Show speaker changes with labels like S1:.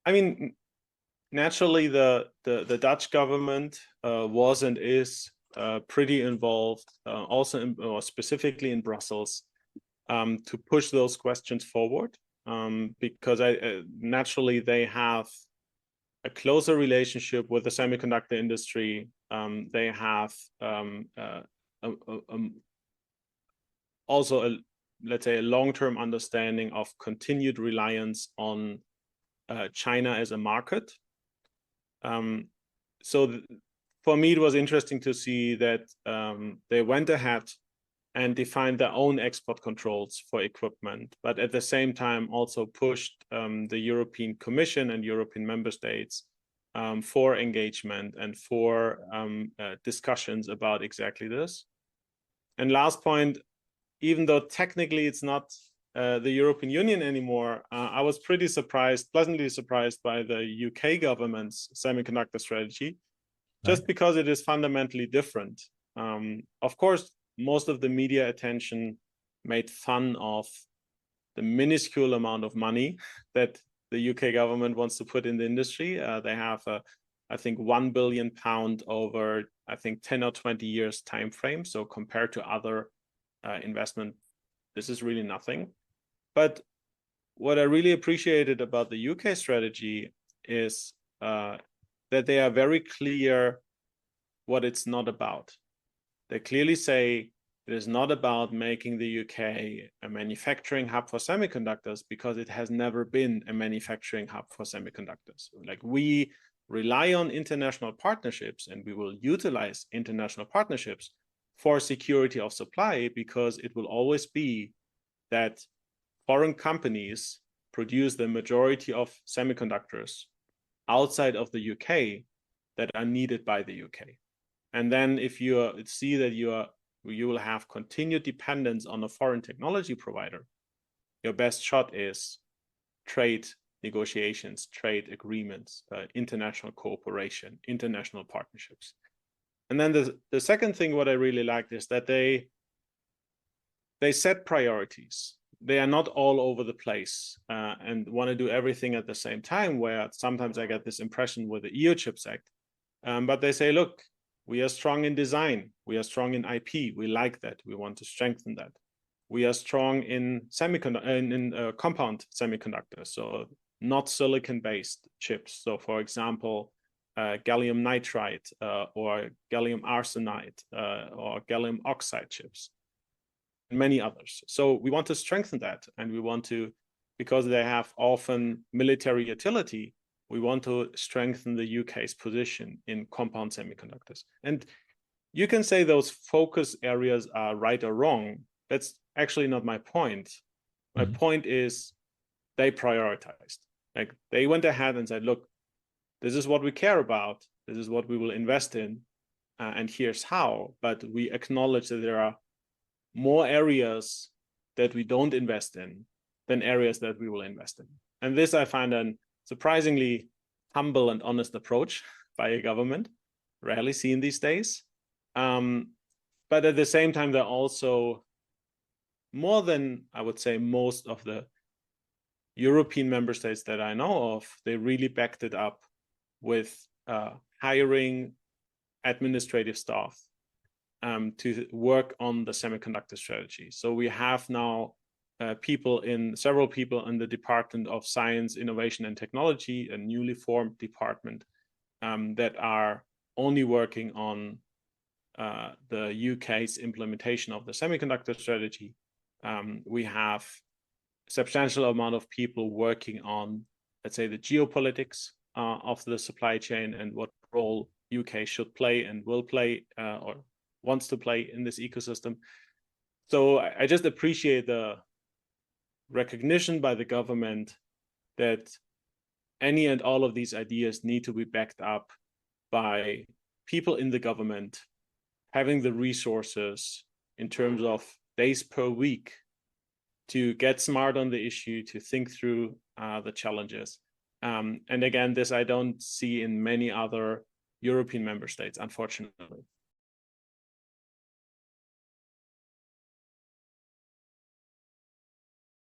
S1: I mean, naturally, the Dutch government was and is pretty involved, or specifically in Brussels, to push those questions forward, because naturally they have a closer relationship with the semiconductor industry. They have also let's say, a long-term understanding of continued reliance on China as a market. So for me, it was interesting to see that they went ahead and defined their own export controls for equipment, but at the same time also pushed the European Commission and European member states for engagement and for discussions about exactly this. And last point, even though technically it's not the European Union anymore, I was pretty pleasantly surprised by the UK government's semiconductor strategy, just because it is fundamentally different. Of course, most of the media attention made fun of the minuscule amount of money that the UK government wants to put in the industry. They have, I think, £1 billion over, I think, 10 or 20 years time frame. So compared to other investment, this is really nothing. But what I really appreciated about the UK strategy is that they are very clear what it's not about. They clearly say it is not about making the UK a manufacturing hub for semiconductors, because it has never been a manufacturing hub for semiconductors. Like, we rely on international partnerships, and we will utilize international partnerships for security of supply, because it will always be that foreign companies produce the majority of semiconductors outside of the UK that are needed by the UK. And then if you see that you will have continued dependence on a foreign technology provider, your best shot is trade negotiations, trade agreements, international cooperation, international partnerships. And then the second thing, what I really liked, is that they set priorities. They are not all over the place and want to do everything at the same time, where sometimes I get this impression with the EU Chips Act. But they say, look, we are strong in design. We are strong in IP. We like that. We want to strengthen that. We are strong in compound semiconductors, so not silicon-based chips. So, for example, gallium nitride or gallium arsenide or gallium oxide chips, and many others. So we want to strengthen that, and we want to, because they have often military utility, we want to strengthen the UK's position in compound semiconductors. And you can say those focus areas are right or wrong. That's actually not my point. My point is they prioritized. Like, they went ahead and said, look, this is what we care about. This is what we will invest in. And here's how. But we acknowledge that there are more areas that we don't invest in than areas that we will invest in. And this I find an surprisingly humble and honest approach by a government, rarely seen these days. But at the same time, they're also, more than I would say most of the European member states that I know of, they really backed it up with hiring administrative staff to work on the semiconductor strategy. So we have now several people in the Department of Science, Innovation and Technology, a newly formed department that are only working on the UK's implementation of the semiconductor strategy. We have a substantial amount of people working on, let's say, the geopolitics of the supply chain and what role UK should play and will play or wants to play in this ecosystem. So I just appreciate the recognition by the government that any and all of these ideas need to be backed up by people in the government having the resources in terms of days per week to get smart on the issue, to think through the challenges. And again, this I don't see in many other European member states, unfortunately.